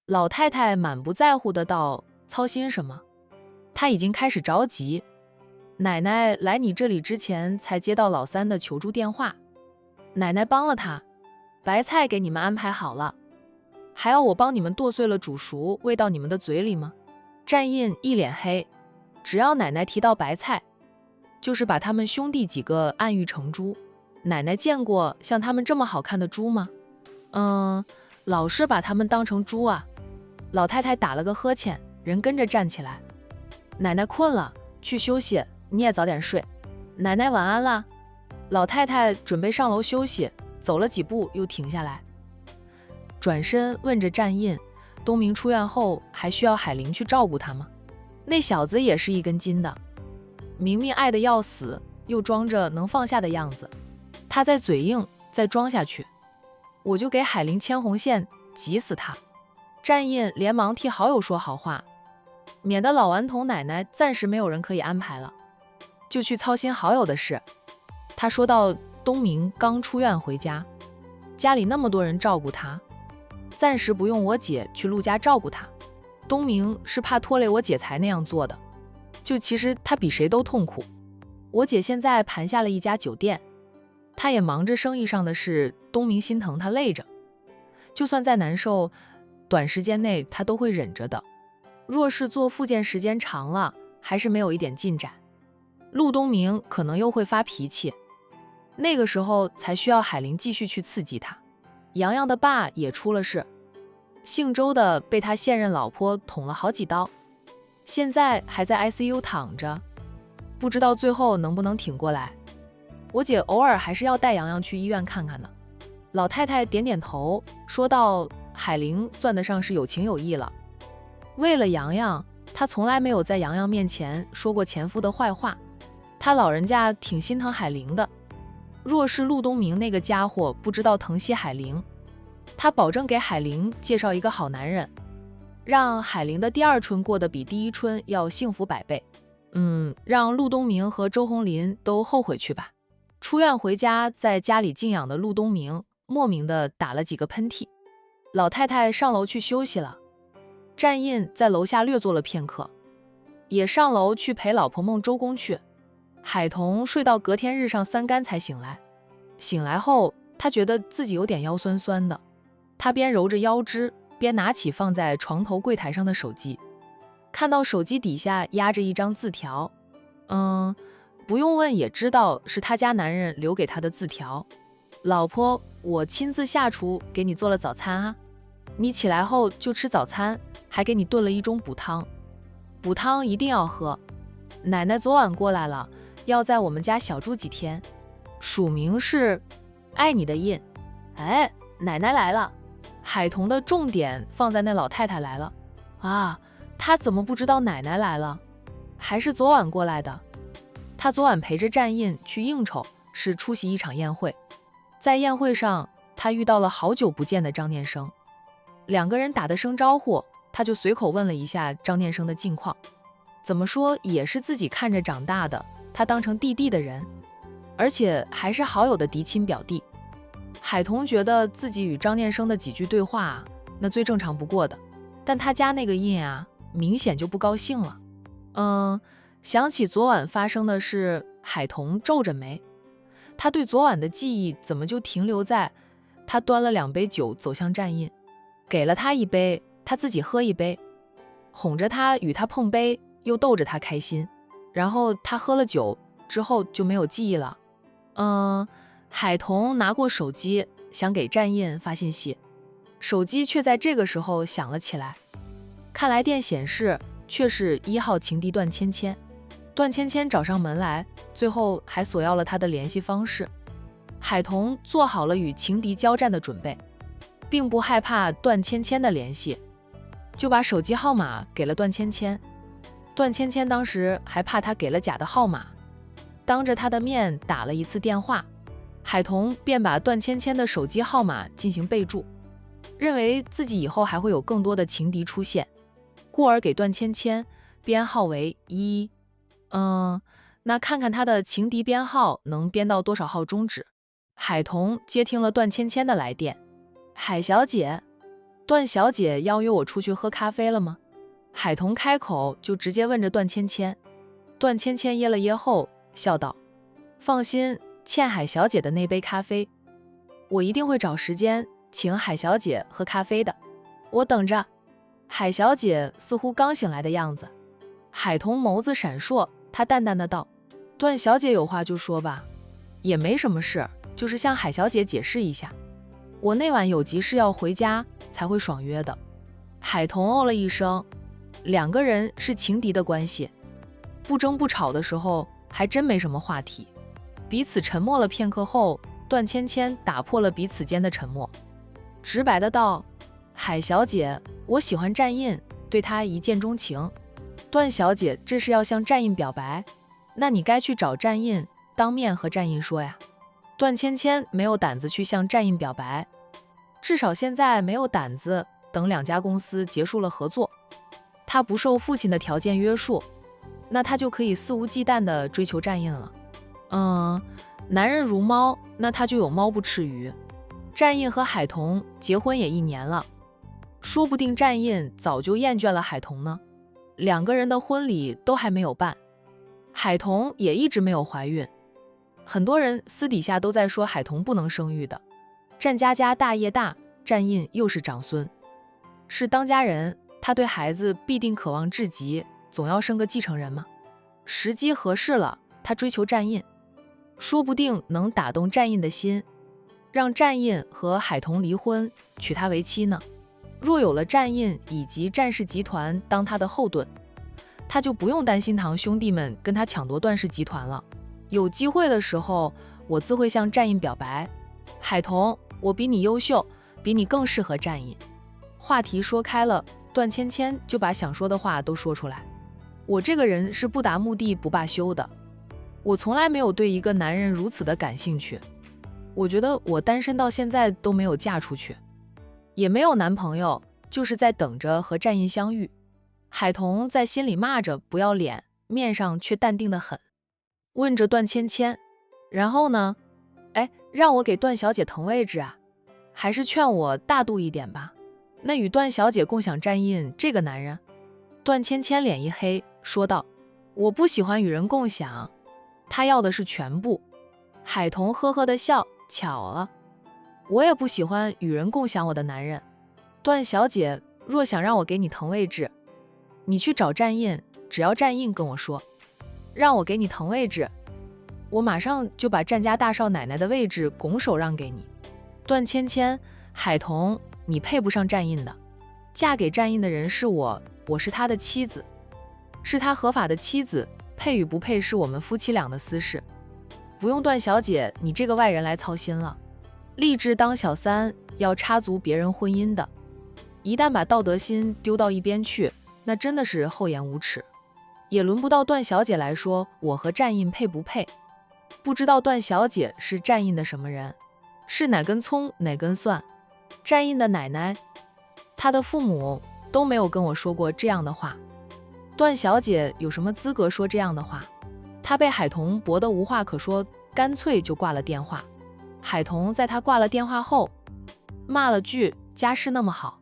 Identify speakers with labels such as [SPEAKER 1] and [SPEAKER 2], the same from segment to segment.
[SPEAKER 1] 老太太满不在乎的道：操心什么？她已经开始着急。奶奶来你这里之前才接到老三的求助电话，奶奶帮了他，白菜给你们安排好了，还要我帮你们剁碎了煮熟喂到你们的嘴里吗？战印一脸黑，只要奶奶提到白菜，就是把他们兄弟几个暗喻成猪。奶奶见过像他们这么好看的猪吗？老是把他们当成猪啊。老太太打了个呵欠，人跟着站起来。奶奶困了，去休息，你也早点睡。奶奶晚安啦。老太太准备上楼休息，走了几步又停下来，转身问着战印：东明出院后还需要海玲去照顾他吗？那小子也是一根筋的，明明爱得要死，又装着能放下的样子。他再嘴硬，再装下去，我就给海玲牵红线，急死他。战印连忙替好友说好话，免得老顽童奶奶暂时没有人可以安排了，就去操心好友的事。他说到东明刚出院回家，家里那么多人照顾他，暂时不用我姐去陆家照顾他。东明是怕拖累我姐才那样做的，就其实他比谁都痛苦。我姐现在盘下了一家酒店，他也忙着生意上的事，东明心疼他累着，就算再难受，短时间内他都会忍着的。若是做复健时间长了，还是没有一点进展，陆东明可能又会发脾气，那个时候才需要海玲继续去刺激他。洋洋的爸也出了事，姓周的被他现任老婆捅了好几刀，现在还在 ICU 躺着，不知道最后能不能挺过来。我姐偶尔还是要带洋洋去医院看看的。老太太点点头，说道：海玲算得上是有情有义了，为了洋洋，她从来没有在洋洋面前说过前夫的坏话，她老人家挺心疼海玲的。若是陆东明那个家伙不知道疼惜海玲，他保证给海玲介绍一个好男人，让海玲的第二春过得比第一春要幸福100倍。让陆东明和周红林都后悔去吧。出院回家，在家里静养的陆东明莫名的打了几个喷嚏。老太太上楼去休息了，战印在楼下略坐了片刻，也上楼去陪老婆梦周公去。海童睡到隔天日上3竿才醒来，醒来后他觉得自己有点腰酸酸的，他边揉着腰肢，边拿起放在床头柜台上的手机，看到手机底下压着一张字条，不用问也知道是他家男人留给他的字条。老婆，我亲自下厨给你做了早餐啊，你起来后就吃早餐，还给你炖了一盅补汤，补汤一定要喝。奶奶昨晚过来了，要在我们家小住几天，署名是爱你的印。哎，奶奶来了。海童的重点放在那老太太来了啊，他怎么不知道奶奶来了？还是昨晚过来的？他昨晚陪着战印去应酬，是出席一场宴会。在宴会上，他遇到了好久不见的张念生，两个人打得声招呼，他就随口问了一下张念生的近况。怎么说也是自己看着长大的，他当成弟弟的人，而且还是好友的嫡亲表弟。海童觉得自己与张念生的几句对话啊，那最正常不过的，但他家那个印啊，明显就不高兴了。想起昨晚发生的事，海童皱着眉，他对昨晚的记忆怎么就停留在他端了2杯酒走向战印，给了他1杯，他自己喝1杯，哄着他与他碰杯，又逗着他开心，然后他喝了酒之后就没有记忆了。海童拿过手机想给战印发信息，手机却在这个时候响了起来，看来电显示却是1号情敌段芊芊。段芊芊找上门来，最后还索要了他的联系方式。海童做好了与情敌交战的准备，并不害怕段芊芊的联系，就把手机号码给了段芊芊。段芊芊当时还怕他给了假的号码，当着他的面打了1次电话。海童便把段芊芊的手机号码进行备注，认为自己以后还会有更多的情敌出现，故而给段芊芊编号为1。那看看他的情敌编号能编到多少号终止。海童接听了段芊芊的来电，海小姐，段小姐邀约我出去喝咖啡了吗？海童开口就直接问着段芊芊。段芊芊噎了噎后笑道：放心，欠海小姐的那杯咖啡，我一定会找时间请海小姐喝咖啡的，我等着。海小姐似乎刚醒来的样子。海童眸子闪烁，她淡淡的道：段小姐有话就说吧，也没什么事，就是向海小姐解释一下，我那晚有急事要回家，才会爽约的。海童哦了一声，两个人是情敌的关系，不争不吵的时候还真没什么话题。彼此沉默了片刻后，段芊芊打破了彼此间的沉默，直白的道：海小姐，我喜欢战印，对她一见钟情。段小姐这是要向战印表白，那你该去找战印，当面和战印说呀。段芊芊没有胆子去向战印表白，至少现在没有胆子等两家公司结束了合作，她不受父亲的条件约束，那她就可以肆无忌惮地追求战印了。男人如猫，那他就有猫不吃鱼。战印和海童结婚也1年了，说不定战印早就厌倦了海童呢。两个人的婚礼都还没有办，海童也一直没有怀孕。很多人私底下都在说海童不能生育的。战家家大业大，战印又是长孙，是当家人，他对孩子必定渴望至极，总要生个继承人嘛。时机合适了，他追求战印，说不定能打动战印的心，让战印和海童离婚，娶她为妻呢。若有了战印以及战氏集团当他的后盾，他就不用担心堂兄弟们跟他抢夺段氏集团了。有机会的时候，我自会向战印表白：海童，我比你优秀，比你更适合战印。话题说开了，段芊芊就把想说的话都说出来。我这个人是不达目的不罢休的，我从来没有对一个男人如此的感兴趣。我觉得我单身到现在都没有嫁出去，也没有男朋友，就是在等着和战印相遇。海童在心里骂着不要脸，面上却淡定得很，问着段芊芊：然后呢？让我给段小姐腾位置啊？还是劝我大度一点吧？那与段小姐共享战印这个男人？段芊芊脸一黑，说道：我不喜欢与人共享，他要的是全部。海童呵呵的笑，巧了，我也不喜欢与人共享我的男人。段小姐若想让我给你腾位置，你去找战印，只要战印跟我说让我给你腾位置，我马上就把战家大少奶奶的位置拱手让给你。段芊芊，海童，你配不上战印的，嫁给战印的人是我，我是他的妻子，是他合法的妻子，配与不配是我们夫妻俩的私事，不用段小姐你这个外人来操心了。立志当小三，要插足别人婚姻的，一旦把道德心丢到一边去，那真的是厚颜无耻。也轮不到段小姐来说我和战印配不配，不知道段小姐是战印的什么人，是哪根葱哪根蒜。战印的奶奶，她的父母都没有跟我说过这样的话，段小姐有什么资格说这样的话？她被海童驳得无话可说，干脆就挂了电话。海童在她挂了电话后骂了句家世那么好，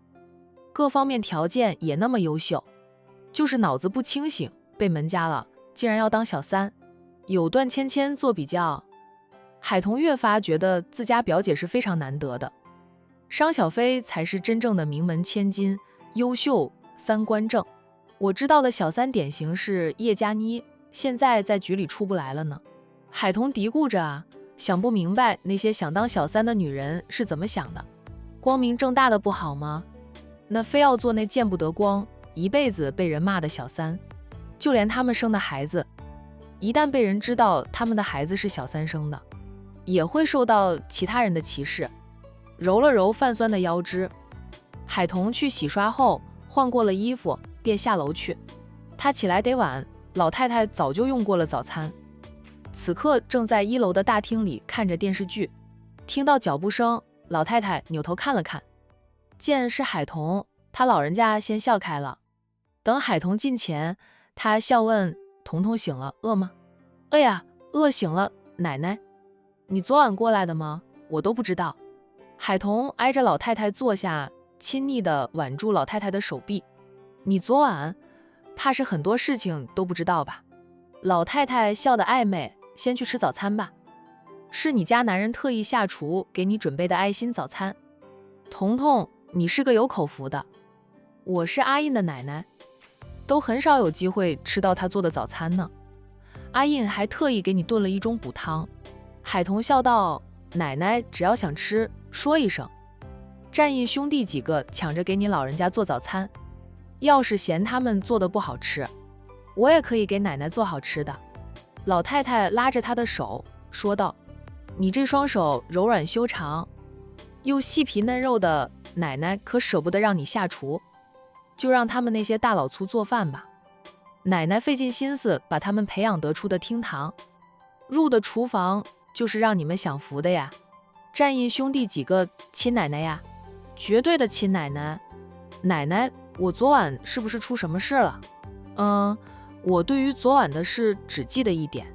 [SPEAKER 1] 各方面条件也那么优秀，就是脑子不清醒，被门家了，竟然要当小三。有段芊芊做比较，海童越发觉得自家表姐是非常难得的，商小飞才是真正的名门千金，优秀三观正。我知道的小三典型是叶佳妮，现在在局里出不来了呢。海童嘀咕着啊，想不明白那些想当小三的女人是怎么想的，光明正大的不好吗？那非要做那见不得光，一辈子被人骂的小三。就连他们生的孩子，一旦被人知道他们的孩子是小三生的，也会受到其他人的歧视。揉了揉泛酸的腰肢，海童去洗刷后换过了衣服，便下楼去。他起来得晚，老太太早就用过了早餐，此刻正在1楼的大厅里看着电视剧。听到脚步声，老太太扭头看了看，见是海童，他老人家先笑开了。等海童近前，他笑问：童童醒了，饿吗？饿呀，饿醒了，奶奶。你昨晚过来的吗？我都不知道。海童挨着老太太坐下，亲昵地挽住老太太的手臂。你昨晚怕是很多事情都不知道吧？老太太笑得暧昧，先去吃早餐吧。是你家男人特意下厨给你准备的爱心早餐。彤彤，你是个有口福的。我是阿印的奶奶，都很少有机会吃到她做的早餐呢。阿印还特意给你炖了一盅补汤。海童笑道，奶奶只要想吃，说一声。战印兄弟几个抢着给你老人家做早餐，要是嫌他们做的不好吃，我也可以给奶奶做好吃的。老太太拉着他的手说道，你这双手柔软修长又细皮嫩肉的，奶奶可舍不得让你下厨，就让他们那些大老粗做饭吧。奶奶费尽心思把他们培养得出的厅堂入的厨房，就是让你们享福的呀。战印兄弟几个亲奶奶呀，绝对的亲奶奶。奶奶，我昨晚是不是出什么事了？我对于昨晚的事只记得一点，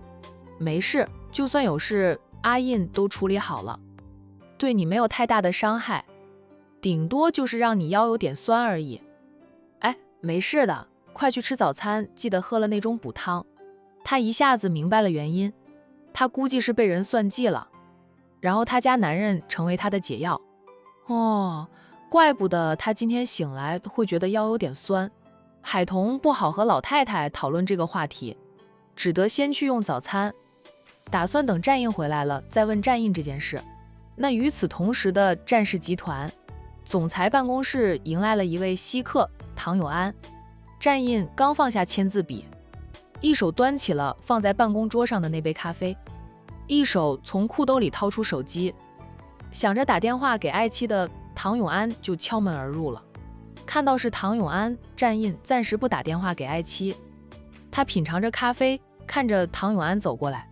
[SPEAKER 1] 没事，就算有事，阿印都处理好了，对你没有太大的伤害，顶多就是让你腰有点酸而已。哎，没事的，快去吃早餐，记得喝了那盅补汤。他一下子明白了原因，他估计是被人算计了，然后他家男人成为他的解药。哦，怪不得他今天醒来会觉得腰有点酸。海童不好和老太太讨论这个话题，只得先去用早餐，打算等战印回来了再问战印这件事。那与此同时的战氏集团总裁办公室迎来了一位稀客唐永安。战印刚放下签字笔，一手端起了放在办公桌上的那杯咖啡，一手从裤兜里掏出手机，想着打电话给爱妻的唐永安就敲门而入了。看到是唐永安，战印暂时不打电话给爱妻，他品尝着咖啡，看着唐永安走过来。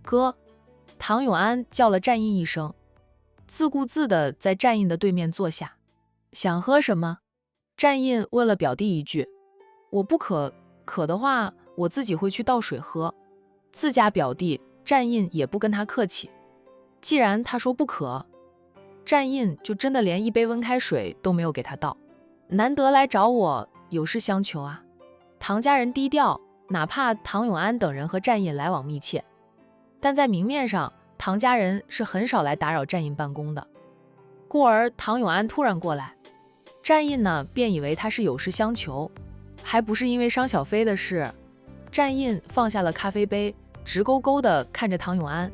[SPEAKER 1] 哥，唐永安叫了战印一声，自顾自地在战印的对面坐下。想喝什么？战印问了表弟一句。我不渴，渴的话我自己会去倒水喝。自家表弟，战印也不跟他客气，既然他说不渴，战印就真的连一杯温开水都没有给他倒。难得来找我，有事相求啊。唐家人低调，哪怕唐永安等人和战印来往密切，但在明面上，唐家人是很少来打扰战印办公的。故而唐永安突然过来，战印呢便以为他是有事相求，还不是因为商小飞的事。战印放下了咖啡杯，直勾勾地看着唐永安，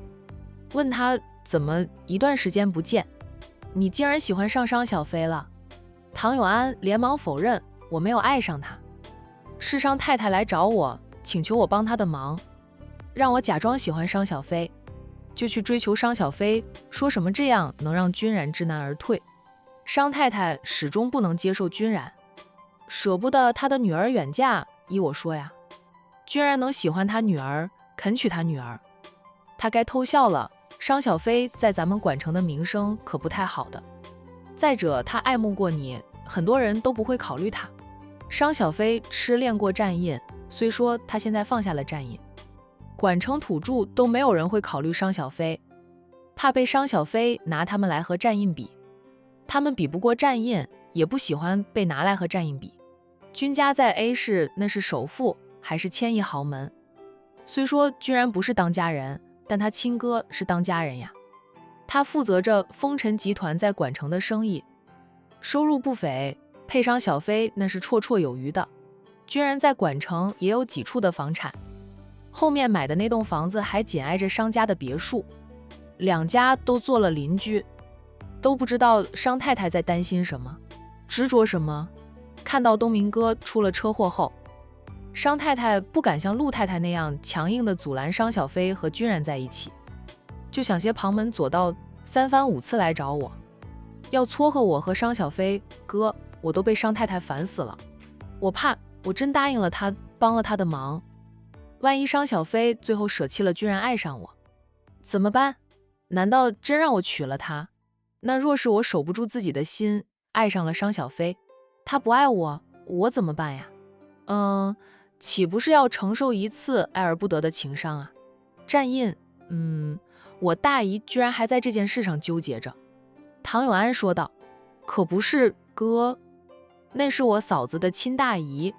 [SPEAKER 1] 问他怎么一段时间不见，你竟然喜欢上商小飞了？唐永安连忙否认，我没有爱上他，是商太太来找我，请求我帮她的忙，让我假装喜欢商小飞，就去追求商小飞，说什么这样能让君然知难而退。商太太始终不能接受君然，舍不得他的女儿远嫁，依我说呀，君然能喜欢他女儿，肯娶他女儿，他该偷笑了。商小飞在咱们管城的名声可不太好的，再者他爱慕过你，很多人都不会考虑他。商小飞痴恋过战印，虽说他现在放下了战印，管城土著都没有人会考虑商小飞，怕被商小飞拿他们来和战印比，他们比不过战印，也不喜欢被拿来和战印比。君家在 A 市那是首富，还是千亿豪门，虽说居然不是当家人，但他亲哥是当家人呀。他负责着风尘集团在管城的生意，收入不菲，配上小飞那是绰绰有余的。居然在管城也有几处的房产，后面买的那栋房子还紧挨着商家的别墅，两家都做了邻居，都不知道商太太在担心什么，执着什么。看到东明哥出了车祸后，商太太不敢像陆太太那样强硬地阻拦商小飞和君然在一起，就想些旁门左道，三番五次来找我，要撮合我和商小飞。哥，我都被商太太烦死了，我怕我真答应了他，帮了他的忙，万一商小飞最后舍弃了君然爱上我怎么办？难道真让我娶了他？那若是我守不住自己的心，爱上了商小飞，他不爱我，我怎么办呀？岂不是要承受一次爱而不得的情伤啊？战印，我大姨居然还在这件事上纠结着。唐永安说道，可不是哥，那是我嫂子的亲大姨，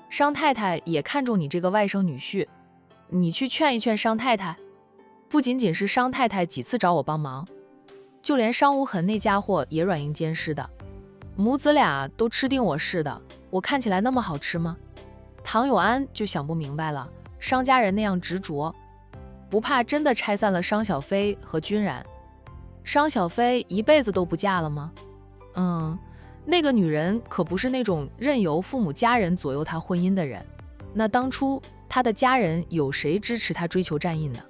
[SPEAKER 1] 商太太也看中你这个外甥女婿，你去劝一劝商太太。不仅仅是商太太几次找我帮忙，就连商无痕那家伙也软硬兼施的，母子俩都吃定我似的。我看起来那么好吃吗？唐永安就想不明白了，商家人那样执着，不怕真的拆散了商小飞和君然？商小飞一辈子都不嫁了吗？那个女人可不是那种任由父母家人左右她婚姻的人。那当初她的家人有谁支持她追求战印呢？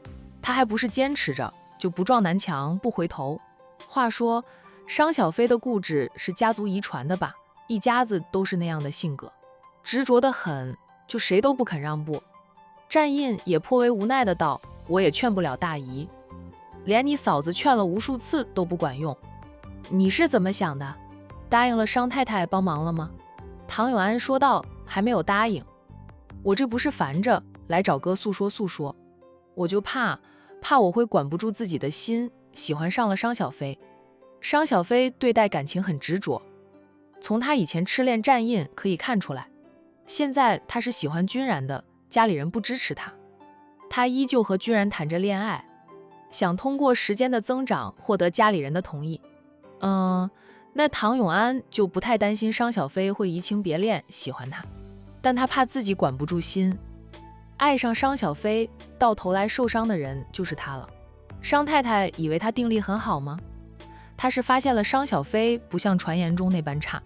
[SPEAKER 1] 她还不是坚持着，就不撞南墙不回头。话说商小飞的固执是家族遗传的吧，一家子都是那样的性格，执着得很，就谁都不肯让步。战印也颇为无奈的道，我也劝不了大姨，连你嫂子劝了无数次都不管用。你是怎么想的？答应了商太太帮忙了吗？唐永安说道，还没有答应。我这不是烦着来找哥诉说诉说，我就怕我会管不住自己的心，喜欢上了商小飞。商小飞对待感情很执着，从他以前痴恋战印可以看出来，现在他是喜欢君然的，家里人不支持他，他依旧和君然谈着恋爱，想通过时间的增长获得家里人的同意。那唐永安就不太担心商小飞会移情别恋喜欢他，但他怕自己管不住心，爱上商小飞，到头来受伤的人就是他了。商太太以为他定力很好吗？他是发现了商小飞不像传言中那般差，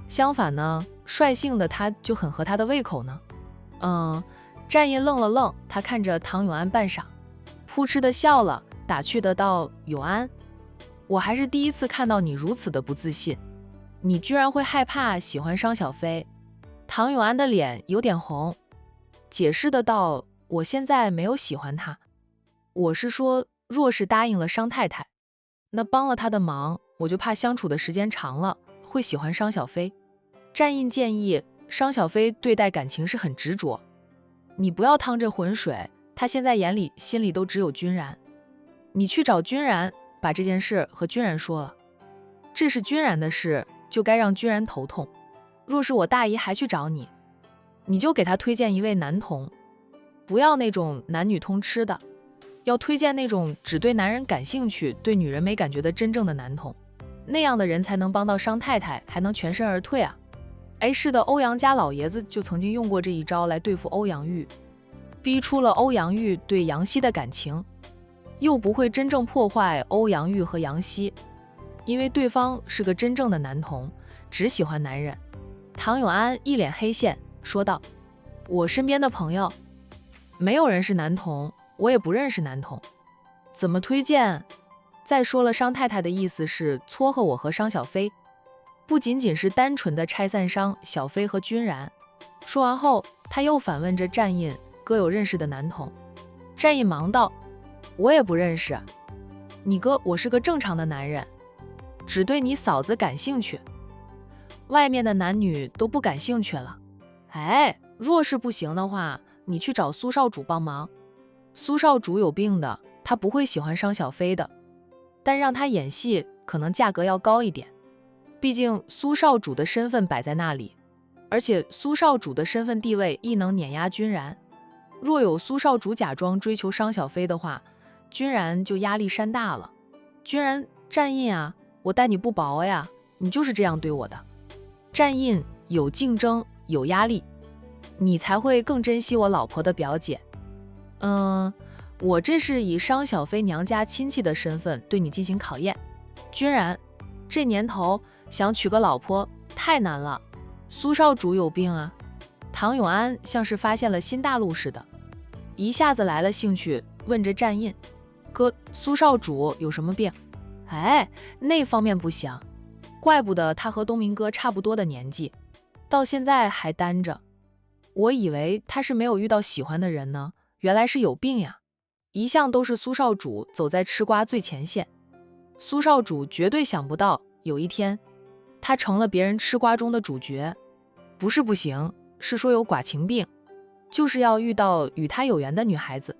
[SPEAKER 1] 相反呢，率性的他就很合他的胃口呢。战印愣了愣，他看着唐永安半晌，扑哧的笑了，打趣的道，永安，我还是第一次看到你如此的不自信，你居然会害怕喜欢商小飞。唐永安的脸有点红，解释的道，我现在没有喜欢他，我是说若是答应了商太太，那帮了他的忙，我就怕相处的时间长了会喜欢商小飞。战印建议商小飞对待感情是很执着，你不要趟这浑水，他现在眼里心里都只有君然，你去找君然，把这件事和君然说了，这是君然的事，就该让君然头痛。若是我大姨还去找你，你就给他推荐一位男童，不要那种男女通吃的，要推荐那种只对男人感兴趣，对女人没感觉的真正的男童，那样的人才能帮到商太太，还能全身而退啊。是的，欧阳家老爷子就曾经用过这一招来对付欧阳玉，逼出了欧阳玉对杨希的感情，又不会真正破坏欧阳玉和杨希，因为对方是个真正的男童，只喜欢男人。唐永安一脸黑线说道，我身边的朋友没有人是男童，我也不认识男童，怎么推荐？再说了，商太太的意思是撮合我和商小飞，不仅仅是单纯的拆散商小飞和君然。说完后，他又反问着战印，哥有认识的男童？战印忙道，我也不认识，你哥我是个正常的男人，只对你嫂子感兴趣，外面的男女都不感兴趣了。若是不行的话，你去找苏少主帮忙，苏少主有病的，他不会喜欢商小飞的，但让他演戏可能价格要高一点，毕竟苏少主的身份摆在那里，而且苏少主的身份地位亦能碾压君然。若有苏少主假装追求商小飞的话，君然就压力山大了。君然，战印啊，我待你不薄呀，你就是这样对我的。战印，有竞争有压力，你才会更珍惜我老婆的表姐。我这是以商小飞娘家亲戚的身份对你进行考验。君然，这年头想娶个老婆太难了，苏少主有病啊。唐永安像是发现了新大陆似的，一下子来了兴趣，问着战印，哥，苏少主有什么病？那方面不行，怪不得他和东明哥差不多的年纪，到现在还单着，我以为他是没有遇到喜欢的人呢，原来是有病呀。一向都是苏少主走在吃瓜最前线，苏少主绝对想不到有一天他成了别人吃瓜中的主角。不是不行，是说有寡情病，就是要遇到与他有缘的女孩子，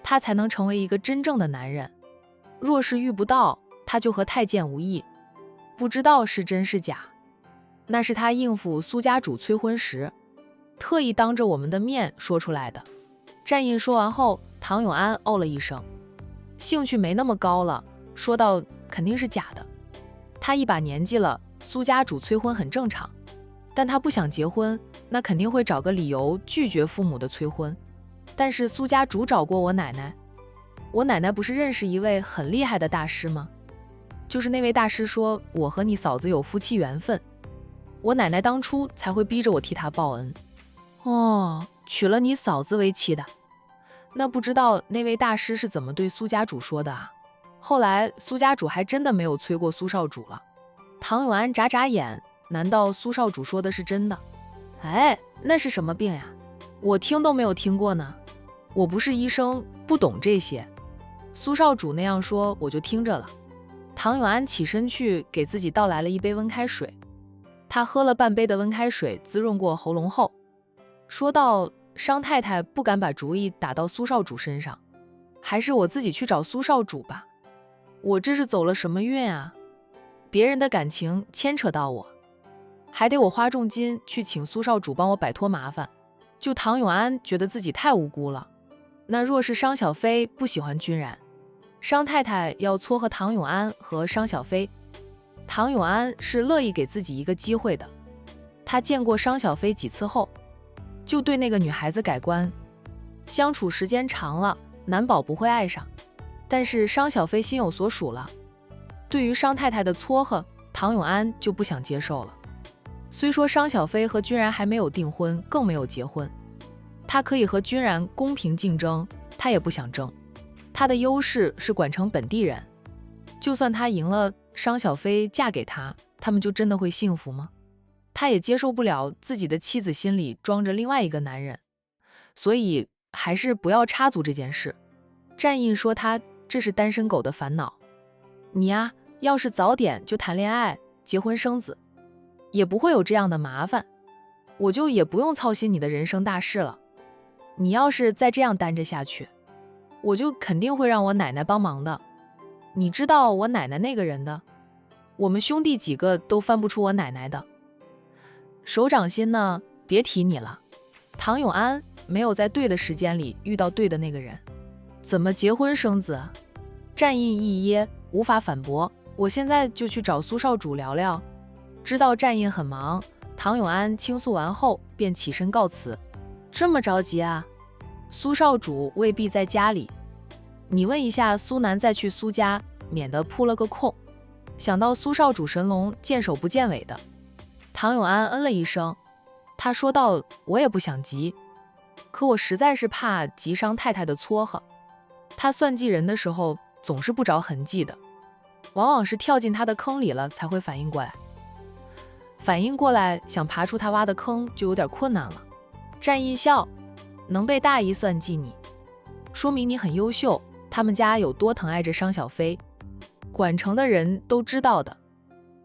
[SPEAKER 1] 他才能成为一个真正的男人。若是遇不到，他就和太监无异。不知道是真是假。那是他应付苏家主催婚时，特意当着我们的面说出来的。战印说完后，唐永安哦了一声，兴趣没那么高了，说道肯定是假的。他一把年纪了，苏家主催婚很正常，但他不想结婚，那肯定会找个理由拒绝父母的催婚。但是苏家主找过我奶奶，我奶奶不是认识一位很厉害的大师吗？就是那位大师说我和你嫂子有夫妻缘分，我奶奶当初才会逼着我替她报恩。哦，娶了你嫂子为妻的。那不知道那位大师是怎么对苏家主说的啊？后来苏家主还真的没有催过苏少主了。唐永安眨眨眼，难道苏少主说的是真的？哎，那是什么病呀？我听都没有听过呢。我不是医生，不懂这些。苏少主那样说，我就听着了。唐永安起身去给自己倒来了一杯温开水，他喝了半杯的温开水，滋润过喉咙后，说道：商太太不敢把主意打到苏少主身上，还是我自己去找苏少主吧。我这是走了什么运啊？别人的感情牵扯到我，还得我花重金去请苏少主帮我摆脱麻烦。就唐永安觉得自己太无辜了。那若是商小飞不喜欢君然，商太太要撮合唐永安和商小飞，唐永安是乐意给自己一个机会的。他见过商小飞几次后，就对那个女孩子改观，相处时间长了，难保不会爱上。但是商小飞心有所属了，对于商太太的撮合，唐永安就不想接受了。虽说商小飞和君然还没有订婚，更没有结婚，他可以和君然公平竞争，他也不想争。他的优势是管成本地人，就算他赢了，商小飞嫁给他，他们就真的会幸福吗？他也接受不了自己的妻子心里装着另外一个男人，所以还是不要插足这件事。战印说他这是单身狗的烦恼，你呀，要是早点就谈恋爱结婚生子，也不会有这样的麻烦，我就也不用操心你的人生大事了。你要是再这样单着下去，我就肯定会让我奶奶帮忙的。你知道我奶奶那个人的，我们兄弟几个都翻不出我奶奶的。手掌心呢，别提你了。唐永安没有在对的时间里遇到对的那个人，怎么结婚生子？战印一噎，无法反驳。我现在就去找苏少主聊聊。知道战印很忙，唐永安倾诉完后便起身告辞。这么着急啊？苏少主未必在家里，你问一下苏南再去苏家，免得扑了个空。想到苏少主神龙见首不见尾的，唐永安嗯了一声，他说道：我也不想急，可我实在是怕急伤太太的撮合。他算计人的时候总是不着痕迹的，往往是跳进他的坑里了才会反应过来。反应过来想爬出他挖的坑就有点困难了。战印笑，能被大姨算计你，说明你很优秀，他们家有多疼爱着商小飞，管城的人都知道的。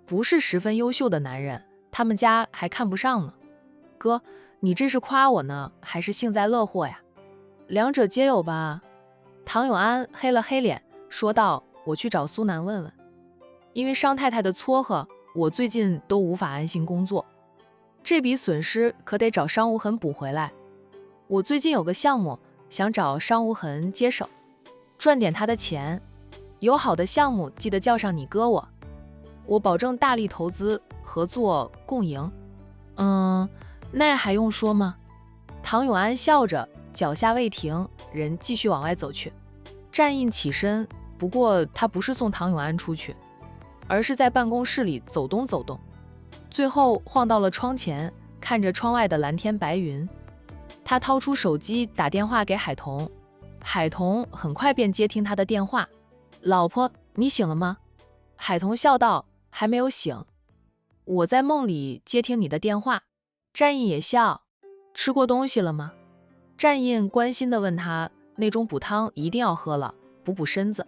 [SPEAKER 1] 不是十分优秀的男人，他们家还看不上呢。哥，你这是夸我呢，还是幸灾乐祸呀？两者皆有吧。唐永安黑了黑脸，说道：我去找苏南问问，因为商太太的撮合，我最近都无法安心工作，这笔损失可得找商无痕补回来。我最近有个项目，想找商无痕接手，赚点他的钱。有好的项目记得叫上你哥我保证大力投资，合作共赢。那还用说吗？唐永安笑着，脚下未停，人继续往外走去。战印起身，不过他不是送唐永安出去，而是在办公室里走动走动，最后晃到了窗前，看着窗外的蓝天白云。他掏出手机打电话给海童，海童很快便接听他的电话。老婆，你醒了吗？海童笑道，还没有醒，我在梦里接听你的电话。战印也笑，吃过东西了吗？战印关心地问他，那种补汤一定要喝了，补补身子。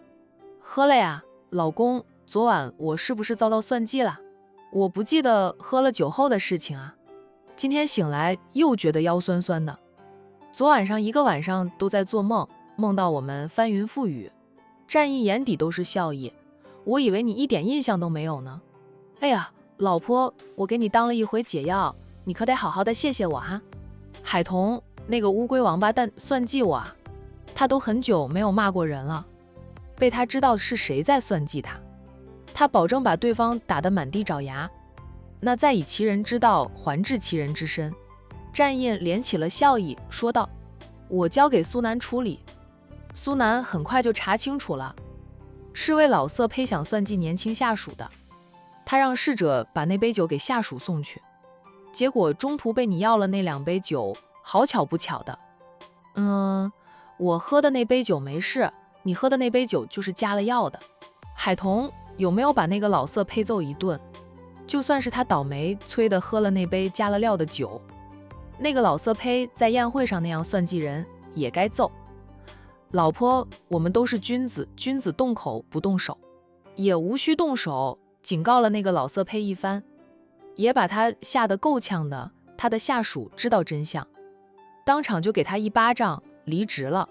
[SPEAKER 1] 喝了呀，老公，昨晚我是不是遭到算计了？我不记得喝了酒后的事情啊，今天醒来又觉得腰酸酸的。昨晚上一个晚上都在做梦，梦到我们翻云覆雨。战印眼底都是笑意，我以为你一点印象都没有呢。哎呀，老婆，我给你当了一回解药，你可得好好的谢谢我哈。海童，那个乌龟王八蛋算计我啊，他都很久没有骂过人了，被他知道是谁在算计他，他保证把对方打得满地找牙，那再以其人之道还治其人之身。战印敛起了笑意，说道：我交给苏南处理。苏南很快就查清楚了，是位老色胚想算计年轻下属的，他让侍者把那杯酒给下属送去，结果中途被你要了那2杯酒，好巧不巧的。我喝的那杯酒没事，你喝的那杯酒就是加了药的。海童有没有把那个老色胚揍一顿？就算是他倒霉催的喝了那杯加了料的酒，那个老色胚在宴会上那样算计人也该揍。老婆，我们都是君子，君子动口不动手，也无需动手，警告了那个老色胚一番，也把他吓得够呛的。他的下属知道真相，当场就给他一巴掌，离职了。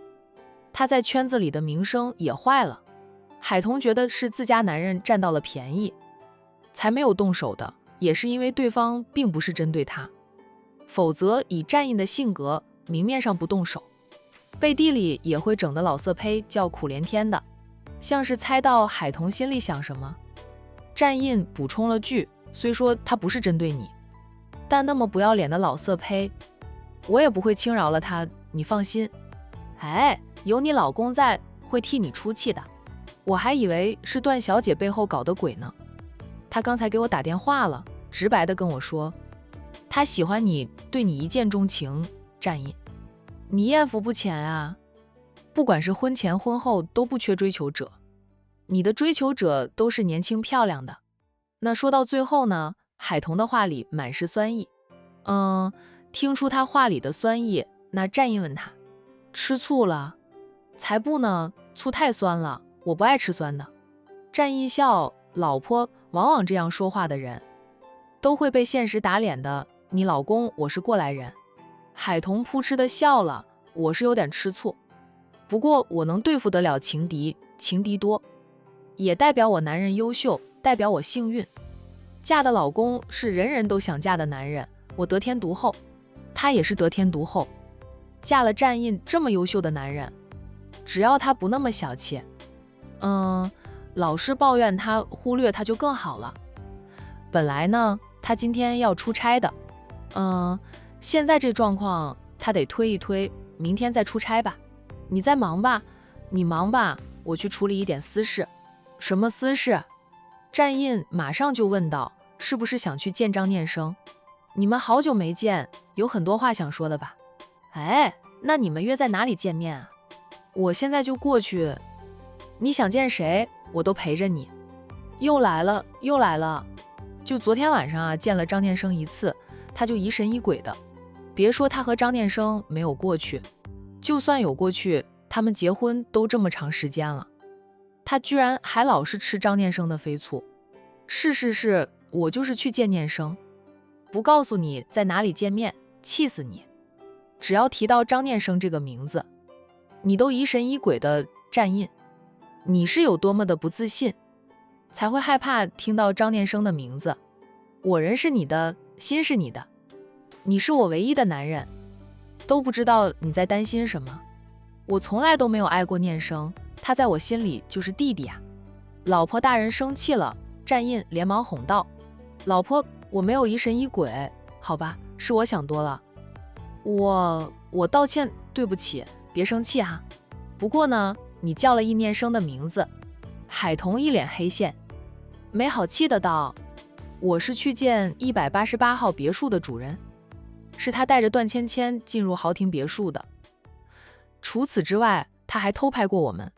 [SPEAKER 1] 他在圈子里的名声也坏了。海童觉得是自家男人占到了便宜，才没有动手的，也是因为对方并不是针对他，否则以战印的性格，明面上不动手，背地里也会整的老色胚叫苦连天的。像是猜到海童心里想什么，战印补充了句，虽说他不是针对你，但那么不要脸的老色胚，我也不会轻饶了他，你放心。哎，有你老公在，会替你出气的。我还以为是段小姐背后搞的鬼呢，她刚才给我打电话了，直白的跟我说，她喜欢你，对你一见钟情。战印，你艳福不浅啊，不管是婚前婚后都不缺追求者，你的追求者都是年轻漂亮的。那说到最后呢，海童的话里满是酸意。听出他话里的酸意，那战印问他，吃醋了？才不呢，醋太酸了，我不爱吃酸的。战印笑，老婆，往往这样说话的人都会被现实打脸的，你老公我是过来人。海童扑哧的笑了，我是有点吃醋，不过我能对付得了情敌，情敌多，也代表我男人优秀，代表我幸运。嫁的老公是人人都想嫁的男人，我得天独厚，他也是得天独厚。嫁了战印这么优秀的男人，只要他不那么小气，老是抱怨他，忽略他就更好了。本来呢，他今天要出差的，现在这状况他得推一推，明天再出差吧。你在忙吧？你忙吧，我去处理一点私事。什么私事？战印马上就问道，是不是想去见张念生？你们好久没见，有很多话想说的吧？哎，那你们约在哪里见面啊？我现在就过去。你想见谁，我都陪着你。又来了，又来了。就昨天晚上啊，见了张念生一次，他就疑神疑鬼的。别说他和张念生没有过去，就算有过去，他们结婚都这么长时间了，他居然还老是吃张念生的飞醋。是，我就是去见念生，不告诉你在哪里见面，气死你。只要提到张念生这个名字，你都疑神疑鬼的。战印，你是有多么的不自信，才会害怕听到张念生的名字？我人是你的，心是你的，你是我唯一的男人，都不知道你在担心什么。我从来都没有爱过念生，他在我心里就是弟弟啊。老婆大人生气了。战印连忙哄道，老婆，我没有疑神疑鬼，好吧，是我想多了，我道歉，对不起，别生气哈。不过呢，你叫了易念生的名字。海童一脸黑线，没好气的道，我是去见188号别墅的主人，是他带着段芊芊进入豪庭别墅的。除此之外，他还偷拍过我们。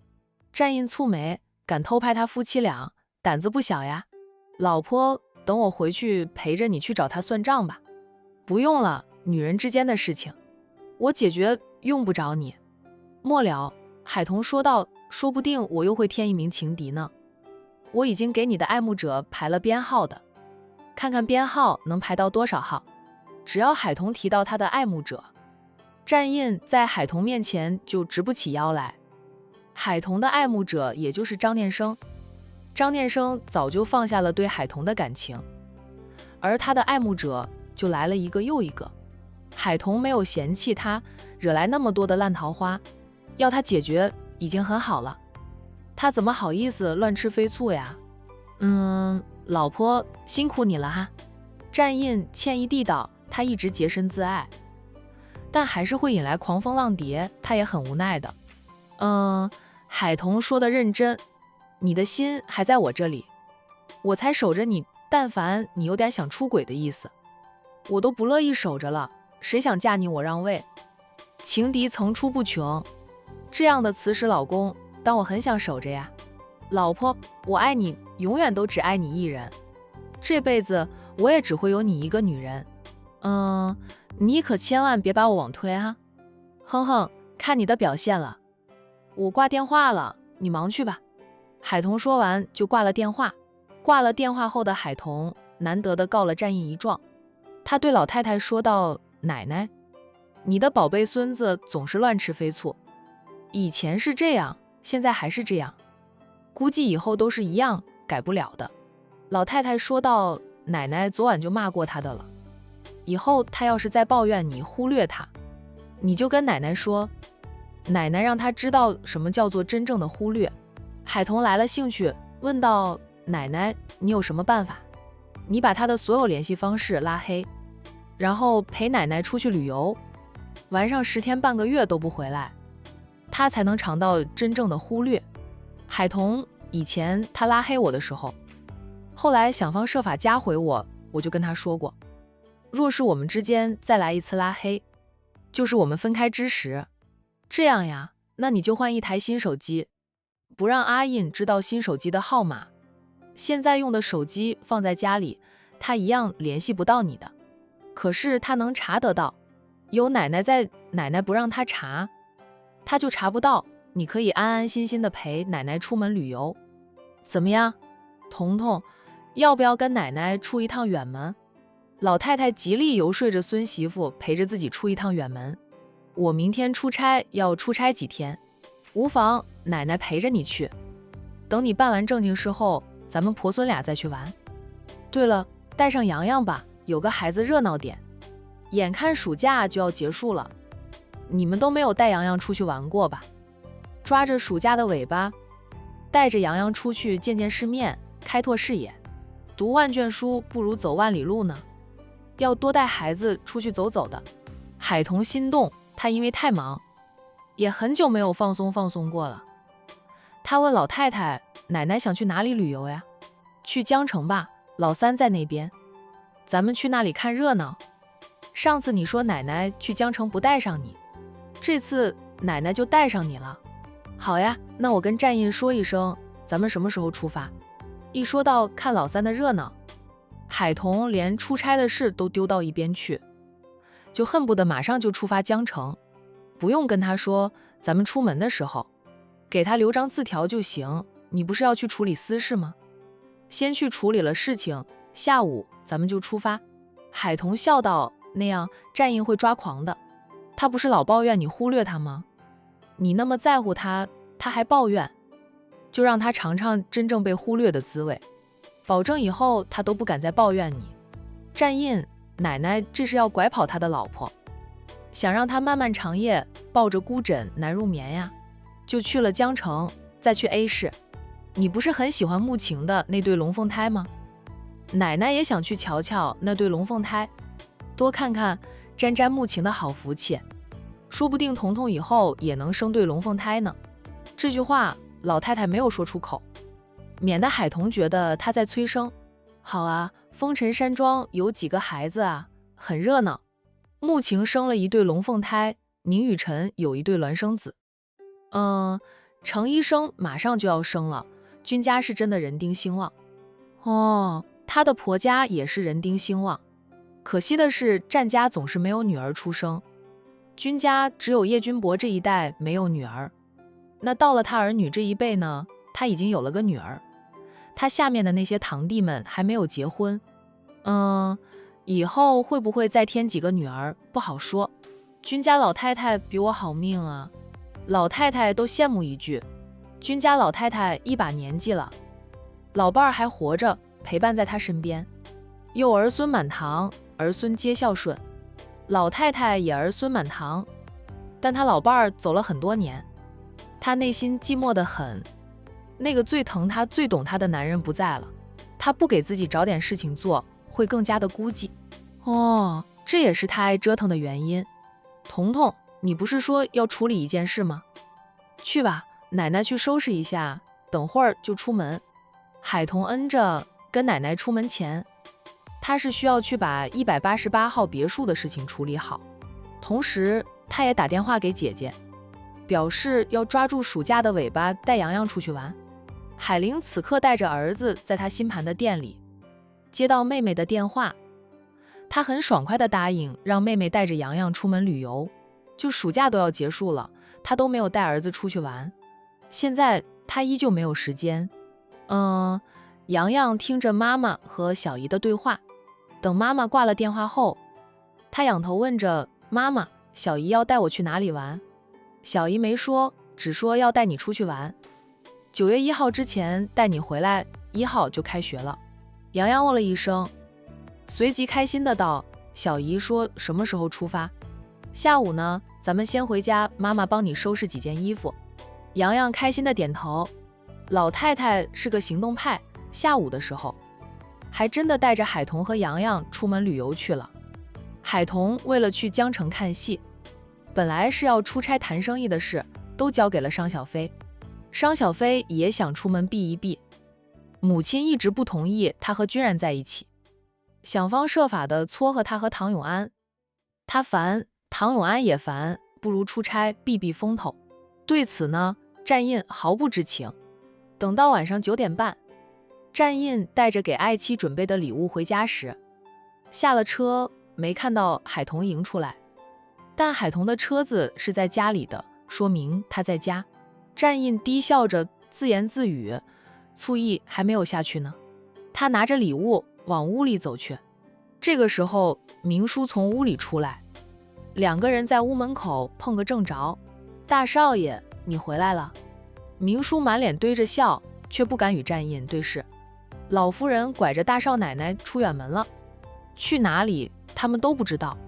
[SPEAKER 1] 战印蹙眉，敢偷拍他夫妻俩，胆子不小呀。老婆，等我回去陪着你去找他算账吧。不用了，女人之间的事情我解决，用不着你。末了，海童说道，说不定我又会添一名情敌呢。我已经给你的爱慕者排了编号的，看看编号能排到多少号。只要海童提到他的爱慕者，战印在海童面前就直不起腰来。海童的爱慕者也就是张念生，张念生早就放下了对海童的感情，而他的爱慕者就来了一个又一个。海童没有嫌弃他，惹来那么多的烂桃花，要他解决已经很好了，他怎么好意思乱吃飞醋呀？老婆辛苦你了哈。战印歉意地道，他一直洁身自爱，但还是会引来狂风浪蝶，他也很无奈的。海童说的认真，你的心还在我这里，我才守着你，但凡你有点想出轨的意思，我都不乐意守着了，谁想嫁你我让位，情敌层出不穷，这样的磁石老公，当我很想守着呀。老婆，我爱你，永远都只爱你一人，这辈子我也只会有你一个女人。你可千万别把我往推啊。哼哼，看你的表现了，我挂电话了，你忙去吧。海童说完就挂了电话。挂了电话后的海童难得的告了战印一状，他对老太太说道：奶奶，你的宝贝孙子总是乱吃飞醋，以前是这样，现在还是这样，估计以后都是一样，改不了的。老太太说道：奶奶昨晚就骂过他的了，以后他要是再抱怨你忽略他，你就跟奶奶说，奶奶让他知道什么叫做真正的忽略。海童来了兴趣，问道：奶奶，你有什么办法？你把他的所有联系方式拉黑，然后陪奶奶出去旅游，玩上10天半个月都不回来，他才能尝到真正的忽略。海童，以前他拉黑我的时候，后来想方设法加回我，我就跟他说过，若是我们之间再来一次拉黑，就是我们分开之时。这样呀，那你就换一台新手机，不让阿印知道新手机的号码，现在用的手机放在家里，他一样联系不到你的，可是他能查得到，有奶奶在，奶奶不让他查，他就查不到，你可以安安心心的陪奶奶出门旅游。怎么样，彤彤，要不要跟奶奶出一趟远门？老太太极力游说着孙媳妇陪着自己出一趟远门。我明天出差，要出差几天，无妨，奶奶陪着你去，等你办完正经事后，咱们婆孙俩再去玩。对了，带上洋洋吧，有个孩子热闹点，眼看暑假就要结束了，你们都没有带洋洋出去玩过吧？抓着暑假的尾巴，带着洋洋出去见见世面，开拓视野，读万卷书不如走万里路呢，要多带孩子出去走走的。海童心动，他因为太忙，也很久没有放松过了。他问老太太，奶奶想去哪里旅游呀？去江城吧，老三在那边，咱们去那里看热闹。上次你说奶奶去江城不带上你，这次奶奶就带上你了。好呀，那我跟战印说一声，咱们什么时候出发？一说到看老三的热闹，海童连出差的事都丢到一边去，就恨不得马上就出发江城，不用跟他说咱们出门的时候，给他留张字条就行。你不是要去处理私事吗？先去处理了事情，下午咱们就出发。海童笑道，那样战印会抓狂的，他不是老抱怨你忽略他吗？你那么在乎他，他还抱怨，就让他尝尝真正被忽略的滋味，保证以后他都不敢再抱怨你。战印，奶奶这是要拐跑他的老婆，想让他漫漫长夜抱着孤枕难入眠呀，就去了江城，再去 A 市。你不是很喜欢穆晴的那对龙凤胎吗？奶奶也想去瞧瞧那对龙凤胎，多看看沾沾穆晴的好福气，说不定彤彤以后也能生对龙凤胎呢。这句话老太太没有说出口，免得海童觉得她在催生。好啊，风尘山庄有几个孩子啊，很热闹。穆晴生了一对龙凤胎，宁雨辰有一对孪生子。程医生马上就要生了，君家是真的人丁兴旺。哦，她的婆家也是人丁兴旺，可惜的是战家总是没有女儿出生，君家只有叶君伯这一代没有女儿。那到了他儿女这一辈呢，他已经有了个女儿，他下面的那些堂弟们还没有结婚。以后会不会再添几个女儿不好说，君家老太太比我好命啊，老太太都羡慕一句，君家老太太一把年纪了，老伴儿还活着，陪伴在他身边，又儿孙满堂，儿孙皆孝顺。老太太也儿孙满堂，但他老伴儿走了很多年，他内心寂寞得很。那个最疼他、最懂他的男人不在了，他不给自己找点事情做，会更加的孤寂。哦，这也是他爱折腾的原因。彤彤，你不是说要处理一件事吗？去吧，奶奶去收拾一下，等会儿就出门。海彤嗯着，跟奶奶出门前，他是需要去把188号别墅的事情处理好，同时他也打电话给姐姐，表示要抓住暑假的尾巴带洋洋出去玩。海玲此刻带着儿子在他新盘的店里，接到妹妹的电话，他很爽快地答应让妹妹带着洋洋出门旅游。就暑假都要结束了，他都没有带儿子出去玩，现在他依旧没有时间。洋洋听着妈妈和小姨的对话，等妈妈挂了电话后，他仰头问着妈妈：“小姨要带我去哪里玩？”小姨没说，只说要带你出去玩，9月1号之前带你回来，1号就开学了。洋洋哦了一声，随即开心的道：“小姨说什么时候出发？下午呢，咱们先回家，妈妈帮你收拾几件衣服。”洋洋开心的点头。老太太是个行动派，下午的时候还真的带着海彤和洋洋出门旅游去了。海彤为了去江城看戏，本来是要出差谈生意的事，都交给了商小飞。商小飞也想出门避一避，母亲一直不同意他和君然在一起，想方设法的撮合他和唐永安。他烦，唐永安也烦，不如出差避避风头。对此呢，战印毫不知情。等到晚上9点半，战印带着给爱妻准备的礼物回家时，下了车没看到海彤迎出来，但海彤的车子是在家里的，说明他在家。战印低笑着自言自语，醋意还没有下去呢。他拿着礼物往屋里走去。这个时候明叔从屋里出来，两个人在屋门口碰个正着。大少爷，你回来了。明叔满脸堆着笑，却不敢与战印对视。老夫人拐着大少奶奶出远门了，去哪里他们都不知道。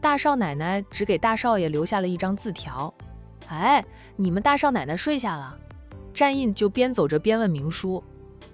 [SPEAKER 1] 大少奶奶只给大少爷留下了一张字条：“哎，你们大少奶奶睡下了。”战印就边走着边问明叔：“